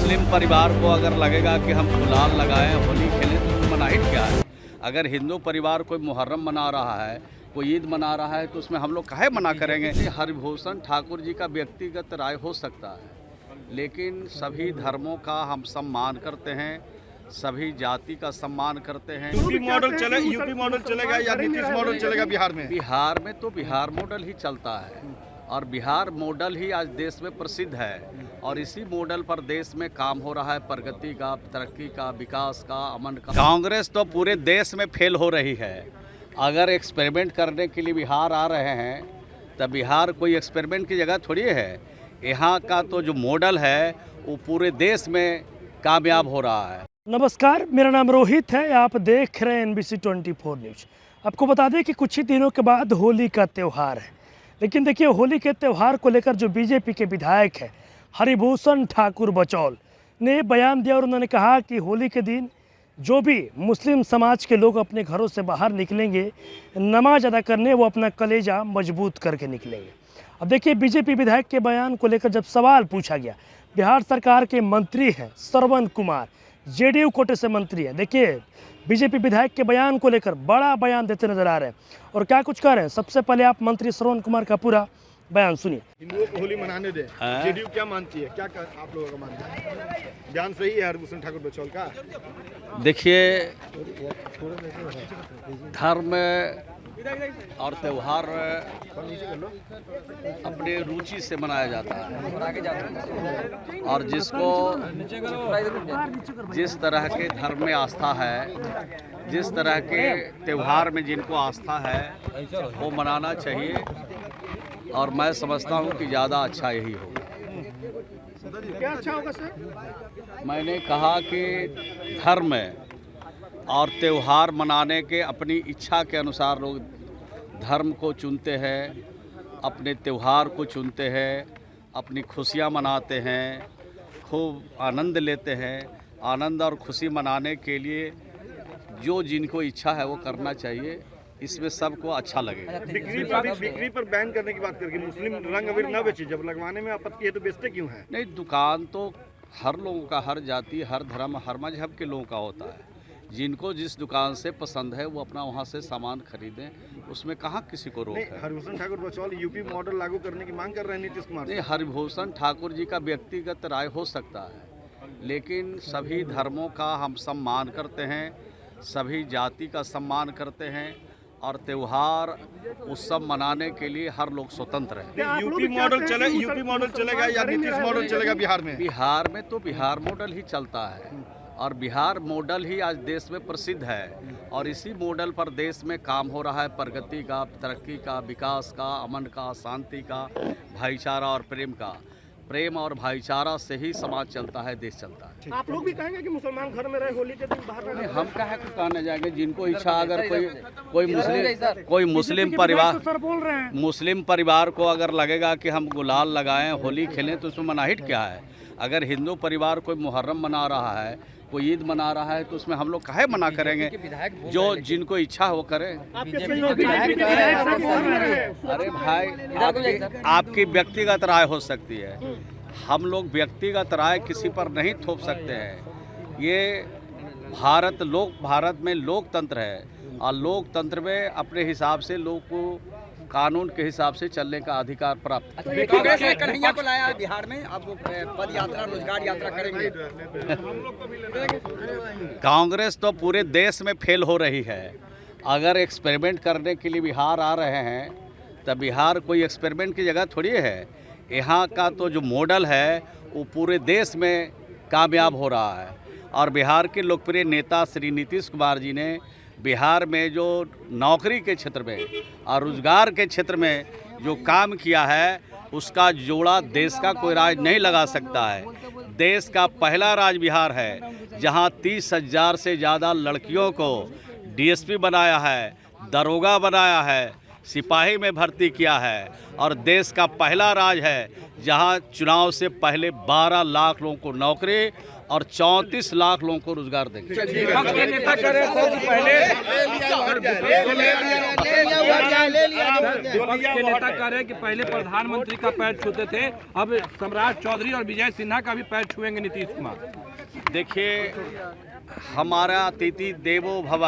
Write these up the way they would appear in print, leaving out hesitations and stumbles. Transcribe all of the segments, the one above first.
मुस्लिम परिवार को अगर लगेगा कि हम गुलाल लगाएं, होली खेलें, तो उसमें मनाहित क्या है। अगर हिंदू परिवार कोई मुहर्रम मना रहा है, कोई ईद मना रहा है, तो उसमें हम लोग काहे मना करेंगे। हरिभूषण ठाकुर जी का व्यक्तिगत राय हो सकता है, लेकिन सभी धर्मों का हम सम्मान करते हैं, सभी जाति का सम्मान करते हैं। यूपी मॉडल चलेगा या नीतीश मॉडल चलेगा बिहार में? बिहार में तो बिहार मॉडल ही चलता है और बिहार मॉडल ही आज देश में प्रसिद्ध है और इसी मॉडल पर देश में काम हो रहा है, प्रगति का, तरक्की का, विकास का, अमन का। कांग्रेस तो पूरे देश में फेल हो रही है। अगर एक्सपेरिमेंट करने के लिए बिहार आ रहे हैं तब बिहार कोई एक्सपेरिमेंट की जगह थोड़ी है। यहाँ का तो जो मॉडल है वो पूरे देश में कामयाब हो रहा है। नमस्कार, मेरा नाम रोहित है। आप देख रहे हैं NBC 24 न्यूज़। आपको बता दें कि कुछ ही दिनों के बाद होली का त्यौहार है, लेकिन देखिए होली के त्यौहार को लेकर जो बीजेपी के विधायक है हरिभूषण ठाकुर बचौल ने बयान दिया और उन्होंने कहा कि होली के दिन जो भी मुस्लिम समाज के लोग अपने घरों से बाहर निकलेंगे नमाज अदा करने, वो अपना कलेजा मजबूत करके निकलेंगे। अब देखिए बीजेपी विधायक के बयान को लेकर जब सवाल पूछा गया, बिहार सरकार के मंत्री हैं श्रवण कुमार, JDU कोटे से मंत्री है। देखिए बीजेपी विधायक के बयान को लेकर बड़ा बयान देते नजर आ रहे हैं और क्या कुछ कह रहे हैं। सबसे पहले आप मंत्री श्रवण कुमार का पूरा बयान सुनिए। हिंदुओं को होली मनाने दे। JDU क्या मानती है, क्या आप लोगों का मानना है? बयान सही है हरिभूषण ठाकुर बचौल का? देखिए, धर्म और त्यौहार अपने रुचि से मनाया जाता है और जिसको जिस तरह के धर्म में आस्था है, जिस तरह के त्यौहार में जिनको आस्था है वो मनाना चाहिए और मैं समझता हूँ कि ज़्यादा अच्छा यही होगा। क्या अच्छा होगा सर? मैंने कहा कि धर्म और त्यौहार मनाने के अपनी इच्छा के अनुसार लोग धर्म को चुनते हैं, अपने त्यौहार को चुनते हैं, अपनी खुशियाँ मनाते हैं, खूब आनंद लेते हैं। आनंद और खुशी मनाने के लिए जो जिनको इच्छा है वो करना चाहिए, इसमें सबको अच्छा लगेगा। बिक्री पर बैन करने की बात करके मुस्लिम रंग अबीर न बेचे, जब लगवाने में आपत्ति है तो बेचते क्यों है? नहीं, दुकान तो हर लोगों का, हर जाति, हर धर्म, हर मजहब के लोगों का होता है। जिनको जिस दुकान से पसंद है वो अपना वहाँ से सामान खरीदें, उसमें कहाँ किसी को रोक है। हरिभूषण ठाकुर बचौल यूपी मॉडल लागू करने की मांग कर रहे हैं नीतीश कुमार से। नहीं, हरिभूषण ठाकुर जी का व्यक्तिगत राय हो सकता है, लेकिन सभी धर्मों का हम सम्मान करते हैं, सभी जाति का सम्मान करते हैं और त्यौहार उत्सव मनाने के लिए हर लोग स्वतंत्र हैं। यूपी मॉडल चलेगा या नीतीश मॉडल चलेगा बिहार में? बिहार में तो बिहार मॉडल ही चलता है और बिहार मॉडल ही आज देश में प्रसिद्ध है और इसी मॉडल पर देश में काम हो रहा है, प्रगति का, तरक्की का, विकास का, अमन का, शांति का, भाईचारा और प्रेम का। प्रेम और भाईचारा से ही समाज चलता है, देश चलता है। आप लोग भी कहेंगे कि मुसलमान घर में रहे, होली के दिन बाहर नहीं, हम कहे को कहने जाएंगे। जिनको इच्छा, अगर कोई मुस्लिम परिवार को अगर लगेगा कि हम गुलाल लगाएं, होली खेलें, तो उसमें मनाहित क्या है। अगर हिंदू परिवार कोई मुहर्रम मना रहा है, कोई ईद मना रहा है, तो उसमें हम लोग काहे मना करेंगे। जो जिनको इच्छा है वो करें। अरे भाई, आपकी व्यक्तिगत राय हो सकती है, हम लोग व्यक्तिगत राय किसी पर नहीं थोप सकते हैं। ये भारत में लोकतंत्र है और लोकतंत्र में अपने हिसाब से लोग को कानून के हिसाब से चलने का अधिकार प्राप्त। कांग्रेस ने कन्हैया को लाया बिहार में, अब वो पद यात्रा, रोजगार यात्रा करेंगे। कांग्रेस तो पूरे देश में फेल हो रही है। अगर एक्सपेरिमेंट करने के लिए बिहार आ रहे हैं तब बिहार कोई एक्सपेरिमेंट की जगह थोड़ी है। यहाँ का तो जो मॉडल है वो पूरे देश में कामयाब हो रहा है और बिहार के लोकप्रिय नेता श्री नीतीश कुमार जी ने बिहार में जो नौकरी के क्षेत्र में और रोजगार के क्षेत्र में जो काम किया है उसका जोड़ा देश का कोई राज्य नहीं लगा सकता है। देश का पहला राज्य बिहार है जहां 30,000 से ज़्यादा लड़कियों को DSP बनाया है, दरोगा बनाया है, सिपाही में भर्ती किया है और देश का पहला राज्य है जहां चुनाव से पहले 12 लाख लोगों को नौकरी और 34 लाख लोगों को रोजगार देंगे। विपक्ष के नेता कह रहे थे कि पहले प्रधानमंत्री का पैर छूते थे, अब सम्राट चौधरी और विजय सिन्हा का भी पैर छुएंगे नीतीश कुमार। देखिए, हमारा अतिथि देवो भव,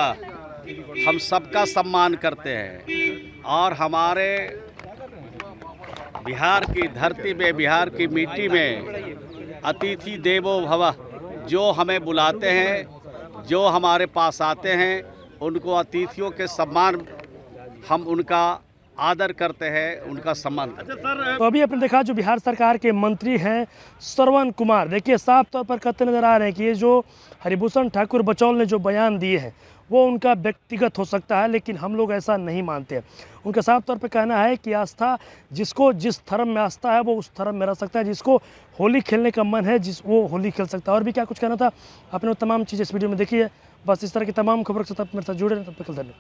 हम सबका सम्मान करते हैं और हमारे बिहार की धरती में, बिहार की मिट्टी में अतिथि देवो भव, जो हमें बुलाते हैं, जो हमारे पास आते हैं, उनको अतिथियों के सम्मान, हम उनका आदर करते हैं, उनका सम्मान करते हैं। तो अभी आपने देखा जो बिहार सरकार के मंत्री हैं श्रवण कुमार, देखिए साफ तौर पर कहते नजर आ रहे हैं कि ये जो हरिभूषण ठाकुर बचौल ने जो बयान दिए हैं वो उनका व्यक्तिगत हो सकता है, लेकिन हम लोग ऐसा नहीं मानते हैं। उनका साफ तौर पर कहना है कि आस्था, जिसको जिस धर्म में आस्था है वो उस धर्म में रह सकता है, जिसको होली खेलने का मन है वो होली खेल सकता है। और भी क्या कुछ कहना था, आपने वो तमाम चीज़ें इस वीडियो में देखी है। बस इस तरह की तमाम खबरों के साथ मेरे साथ जुड़े रहें। तब तक के लिए धन्यवाद।